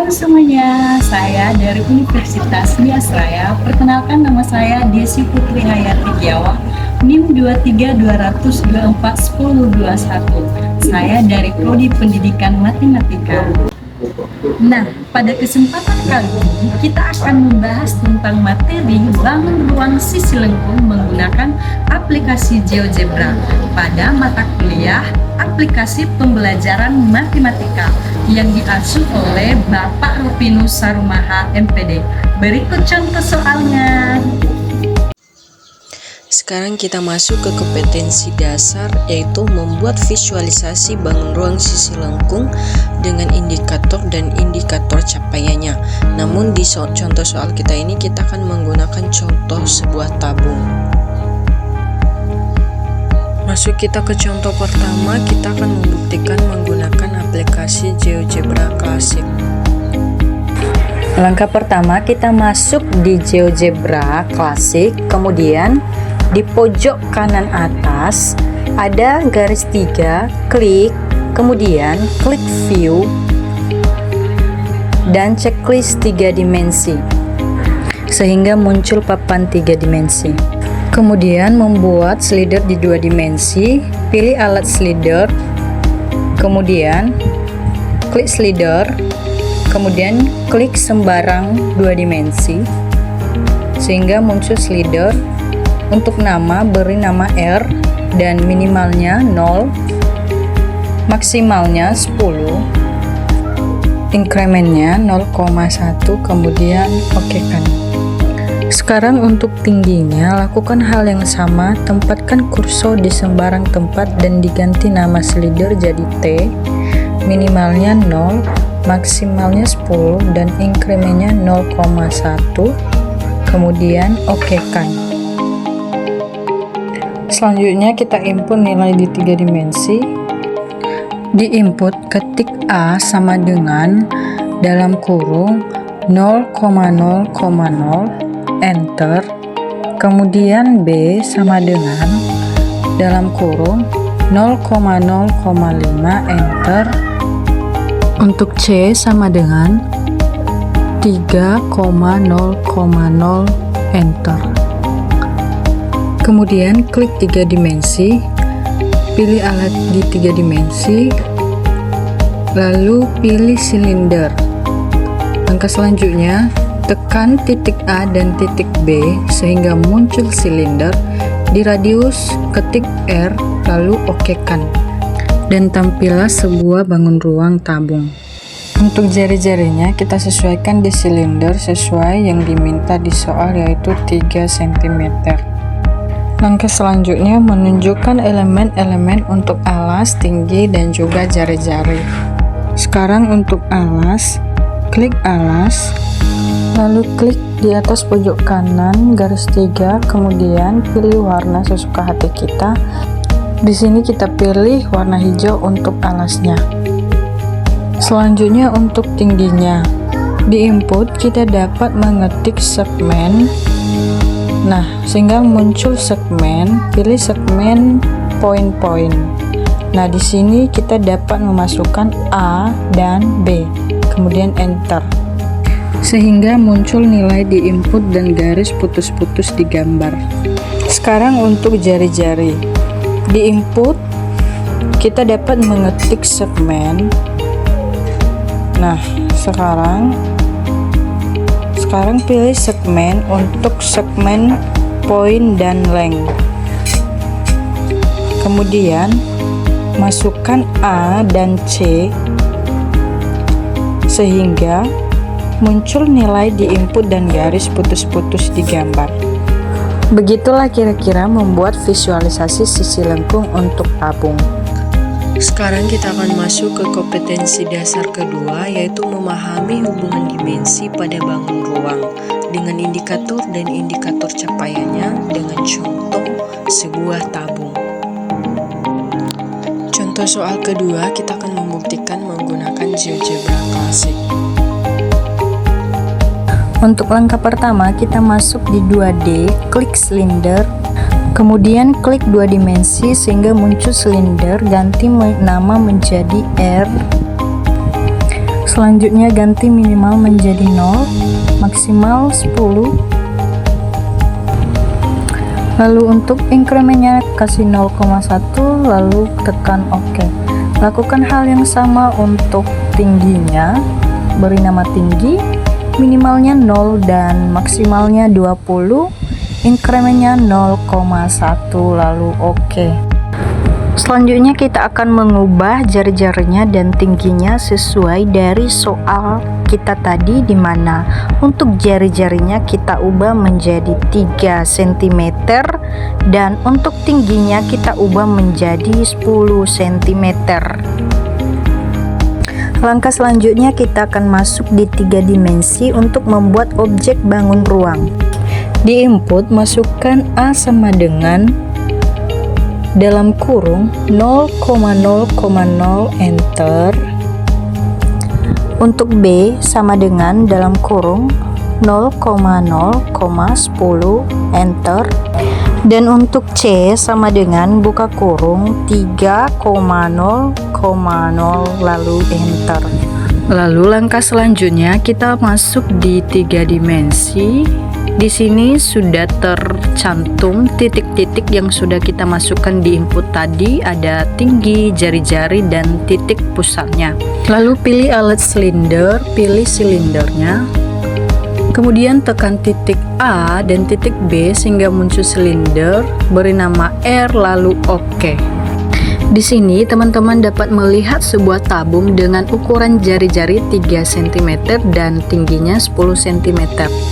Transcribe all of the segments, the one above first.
Halo semuanya, saya dari Universitas Nias Raya. Perkenalkan, nama saya Desi Putri Hayati Giawa, NIM 2320241021. Saya dari Prodi Pendidikan Matematika. Nah, pada kesempatan kali ini kita akan membahas tentang materi bangun ruang sisi lengkung menggunakan aplikasi GeoGebra pada mata kuliah aplikasi pembelajaran matematika yang diasuh oleh Bapak Rupinus Sarumaha MPD. Berikut contoh soalnya. Sekarang kita masuk ke kompetensi dasar, yaitu membuat visualisasi bangun ruang sisi lengkung dengan indikator dan indikator capaiannya. Namun di contoh soal kita ini kita akan menggunakan contoh sebuah tabung. Masuk kita ke contoh pertama, kita akan membuktikan menggunakan aplikasi GeoGebra Classic. Langkah pertama, kita masuk di GeoGebra Classic, kemudian di pojok kanan atas ada garis 3, klik, kemudian klik view dan checklist 3 dimensi sehingga muncul papan 3 dimensi. Kemudian membuat slider di 2 dimensi, pilih alat slider, kemudian klik slider, kemudian klik sembarang 2 dimensi sehingga muncul slider. Untuk nama, beri nama R dan minimalnya 0, maksimalnya 10, incrementnya 0,1, kemudian oke kan. Sekarang untuk tingginya, lakukan hal yang sama, tempatkan kursor di sembarang tempat dan diganti nama slider jadi T, minimalnya 0, maksimalnya 10 dan incrementnya 0,1, kemudian oke kan. Selanjutnya kita input nilai di 3 dimensi. Di input ketik A sama dengan dalam kurung 0,0,0, enter. Kemudian B sama dengan dalam kurung 0,0,5, enter. Untuk C sama dengan 3,0,0, enter. Kemudian klik 3 dimensi, pilih alat di 3 dimensi, lalu pilih silinder. Langkah selanjutnya, tekan titik A dan titik B sehingga muncul silinder. Di radius, ketik R, lalu oke kan. Dan tampillah sebuah bangun ruang tabung. Untuk jari-jarinya kita sesuaikan di silinder sesuai yang diminta di soal, yaitu 3 cm. Langkah selanjutnya menunjukkan elemen-elemen untuk alas, tinggi, dan juga jari-jari. Sekarang untuk alas, klik alas, lalu klik di atas pojok kanan garis 3, kemudian pilih warna sesuka hati kita. Di sini kita pilih warna hijau untuk alasnya. Selanjutnya untuk tingginya, di input kita dapat mengetik segmen. Nah, sehingga muncul segmen, pilih segmen poin-poin. Nah, di sini kita dapat memasukkan A dan B, kemudian enter. Sehingga muncul nilai di input dan garis putus-putus di gambar. Sekarang untuk jari-jari. Di input kita dapat mengetik segmen. Nah, sekarang pilih segmen untuk segmen poin dan length. Kemudian masukkan A dan C sehingga muncul nilai di input dan garis putus-putus di gambar. Begitulah kira-kira membuat visualisasi sisi lengkung untuk tabung. Sekarang kita akan masuk ke kompetensi dasar kedua, yaitu memahami hubungan dimensi pada bangun ruang dengan indikator dan indikator capaiannya dengan contoh sebuah tabung. Contoh soal kedua, kita akan membuktikan menggunakan GeoGebra Classic. Untuk langkah pertama, kita masuk di 2D, klik silinder, kemudian klik 2 dimensi sehingga muncul silinder, ganti nama menjadi R. Selanjutnya ganti minimal menjadi 0, maksimal 10. Lalu untuk incrementnya kasih 0,1, lalu tekan OK. Lakukan hal yang sama untuk tingginya, beri nama tinggi, minimalnya 0 dan maksimalnya 20, incrementnya 0,1, lalu OK. Selanjutnya kita akan mengubah jari-jarinya dan tingginya sesuai dari soal kita tadi, di mana untuk jari-jarinya kita ubah menjadi 3 cm dan untuk tingginya kita ubah menjadi 10 cm. Langkah selanjutnya kita akan masuk di 3 dimensi untuk membuat objek bangun ruang. Di input masukkan A sama dengan dalam kurung 0,0,0 enter. Untuk B sama dengan dalam kurung 0,0,10 enter. Dan untuk C sama dengan buka kurung 3,0,0 lalu enter. Lalu langkah selanjutnya kita masuk di 3 dimensi. Di sini sudah tercantum titik-titik yang sudah kita masukkan di input tadi, ada tinggi, jari-jari, dan titik pusatnya. Lalu pilih alat silinder, pilih silindernya. Kemudian tekan titik A dan titik B sehingga muncul silinder, beri nama R lalu OK. Di sini teman-teman dapat melihat sebuah tabung dengan ukuran jari-jari 3 cm dan tingginya 10 cm.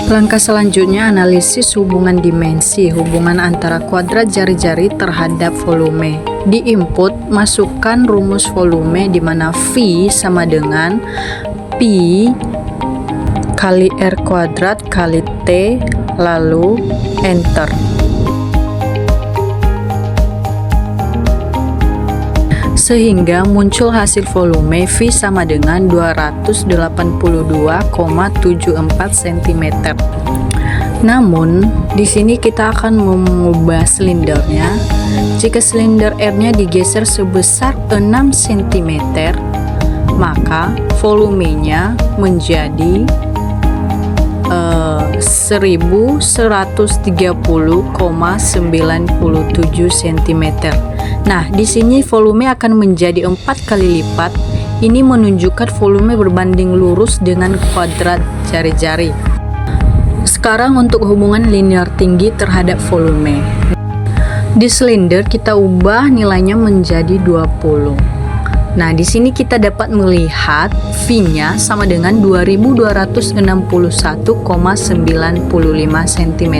Langkah selanjutnya analisis hubungan dimensi, hubungan antara kuadrat jari-jari terhadap volume. Di input masukkan rumus volume di mana V sama dengan Pi kali R kuadrat kali T, lalu enter. Sehingga muncul hasil volume V sama dengan 282,74 cm. Namun di sini kita akan mengubah silindernya. Jika silinder R-nya digeser sebesar 6 cm, maka volumenya menjadi 1130,97 cm. Nah, di sini volume akan menjadi 4 kali lipat. Ini menunjukkan volume berbanding lurus dengan kuadrat jari-jari. Sekarang untuk hubungan linear tinggi terhadap volume. Di silinder kita ubah nilainya menjadi 20. Nah, di sini kita dapat melihat V-nya sama dengan 2261,95 cm.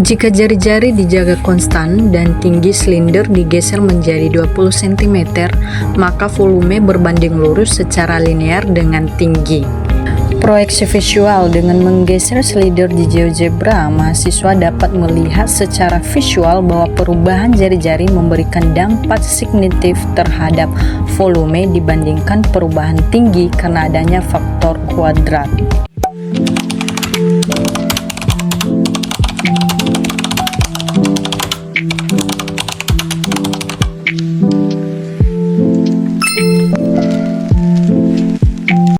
Jika jari-jari dijaga konstan dan tinggi silinder digeser menjadi 20 cm, maka volume berbanding lurus secara linear dengan tinggi. Proyeksi visual dengan menggeser slider di GeoGebra, mahasiswa dapat melihat secara visual bahwa perubahan jari-jari memberikan dampak signifikan terhadap volume dibandingkan perubahan tinggi karena adanya faktor kuadrat.